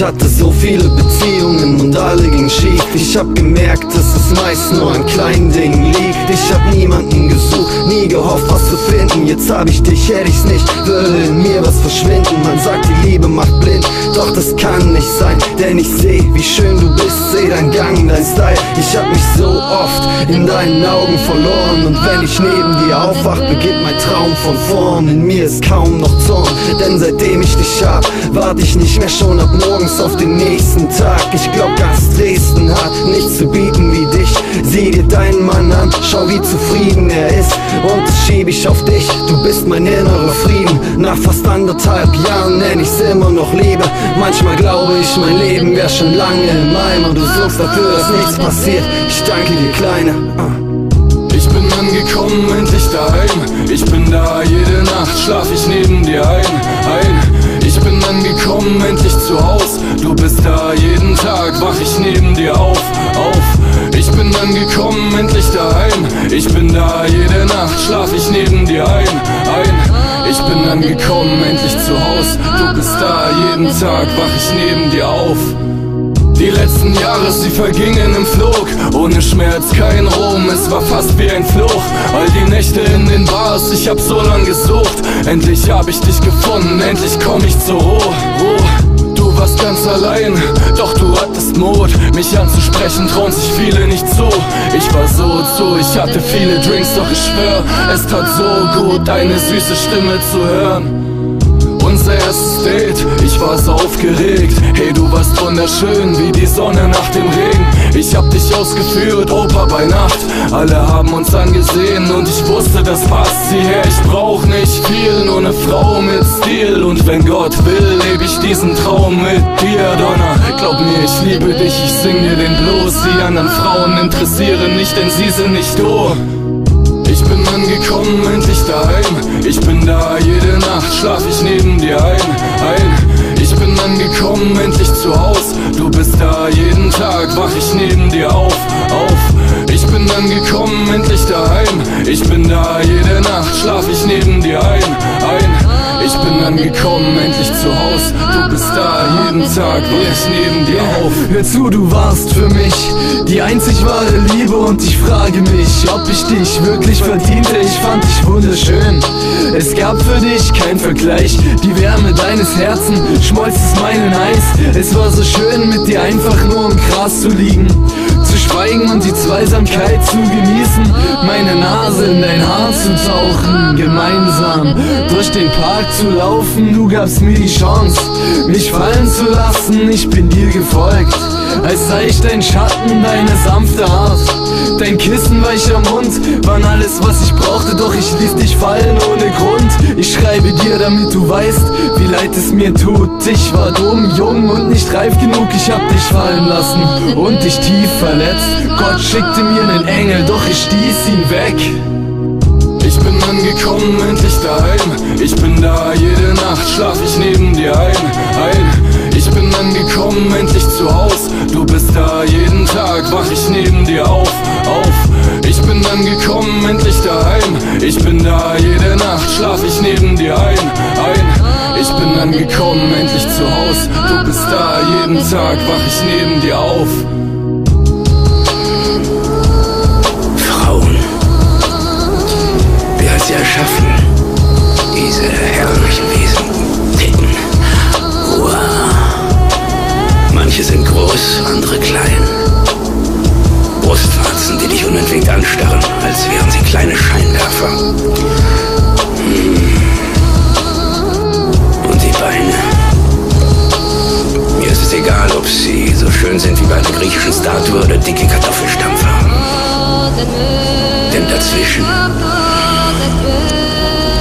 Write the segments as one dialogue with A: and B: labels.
A: Ich hatte so viele Beziehungen und alle gingen schief. Ich hab gemerkt, dass es meist nur an kleinen Dingen liegt. Ich hab niemanden gesucht, nie gehofft, was zu finden. Jetzt hab ich dich, hätte ich's nicht, würde in mir was verschwinden. Man sagt, die Liebe macht blind, doch das kann nicht sein. Denn ich seh, wie schön du bist, seh dein Gang, dein Style. Ich hab mich so oft in deinen Augen verloren. Und wenn ich neben dir aufwach, beginnt mein Traum von vorn. In mir ist kaum noch Zorn, denn seitdem ich dich hab, warte ich nicht mehr schon ab morgens auf den nächsten Tag. Ich glaub, ganz Dresden hat nichts zu bieten wie dich. Sieh dir deinen Mann an, schau wie zufrieden er ist. Und das schieb ich auf dich, du bist mein innerer Frieden. Nach fast 1,5 Jahren nenn ich's immer noch Liebe. Manchmal glaube ich, mein Leben wär schon lange im Eimer. Du sorgst dafür, dass nichts passiert, ich danke dir, Kleine.
B: Ich bin angekommen, endlich daheim. Ich bin da, jede Nacht schlaf ich neben dir ein. Ich bin angekommen, endlich zu Haus. Du bist da, jeden Tag wach ich neben dir auf. Ich bin angekommen, endlich daheim. Ich bin da, jede Nacht schlaf ich neben dir ein. Ich bin angekommen, endlich zu Haus. Du bist da, jeden Tag wach ich neben dir auf. Die letzten Jahre, sie vergingen im Flug. Ohne Schmerz, kein Ruhm, es war fast wie ein Fluch. All die Nächte in den Bars, ich hab so lang gesucht. Endlich hab ich dich gefunden, endlich komm ich zur Ruhe. Du warst ganz allein, doch du hattest Mut. Mich anzusprechen, trauen sich viele nicht zu. Ich war so ich hatte viele Drinks, doch ich schwör, es tat so gut, deine süße Stimme zu hören. Unser erstes Date, ich war so aufgeregt. Hey, du warst wunderschön wie die Sonne nach dem Regen. Ich hab dich ausgeführt, Oper bei Nacht. Alle haben uns angesehen und ich wusste, das passt. Sieh her, ich brauch nicht viel, nur ne Frau mit Stil. Und wenn Gott will, leb ich diesen Traum mit dir. Donna, glaub mir, ich liebe dich, ich sing dir den Blues. Die anderen Frauen interessieren nicht, denn sie sind nicht du. Ich bin angekommen, endlich daheim. Ich bin da, jede Nacht schlaf ich neben dir ein. Ich bin angekommen, endlich zu Haus. Du bist da, jeden Tag wach ich neben dir auf. Ich bin angekommen, endlich daheim. Ich bin da, jede Nacht schlaf ich neben dir ein. Ich bin angekommen, endlich zu Haus. Du bist da, jeden Tag wach ich neben dir auf.
A: Hör zu, du warst für mich die einzig wahre Liebe und ich frage mich, ob ich dich wirklich verdiente. Ich fand dich wunderschön, es gab für dich keinen Vergleich. Die Wärme deines Herzens schmolz es meinen Eis. Es war so schön, mit dir einfach nur im Gras zu liegen, zu schweigen und die Zweisamkeit zu genießen. Meine Nase in dein Haar zu tauchen, gemeinsam durch den Park zu laufen. Du gabst mir die Chance, mich fallen zu lassen. Ich bin dir gefolgt, als sei ich dein Schatten, deine sanfte Art. Dein Kissen, weicher Mund, waren alles, was ich brauchte. Doch ich ließ dich fallen ohne Grund. Ich schreibe dir, damit du weißt, wie leid es mir tut. Ich war dumm, jung und nicht reif genug. Ich hab dich fallen lassen und dich tief verletzt. Gott schickte mir einen Engel, doch ich stieß ihn weg.
B: Ich bin angekommen, endlich daheim. Ich bin da, jede Nacht schlaf ich neben dir ein. Ich bin angekommen, endlich zu Haus. Du bist da, jeden Tag wach ich neben dir auf. Ich bin angekommen, endlich daheim. Ich bin da, jede Nacht schlaf ich neben dir ein. Ich bin angekommen, endlich zu Haus. Du bist da, jeden Tag wach ich neben dir auf.
C: Frauen, wer hat sie erschaffen? Diese herrlichen Wesen, Titten, wow. Manche sind groß, andere klein. Brustwarzen, die dich unentwegt anstarren, als wären sie kleine Scheinwerfer. Und die Beine. Mir ist es egal, ob sie so schön sind wie bei einer griechischen Statue oder dicke Kartoffelstampfer. Denn dazwischen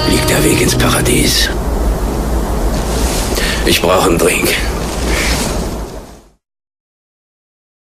C: liegt der Weg ins Paradies. Ich brauche einen Drink.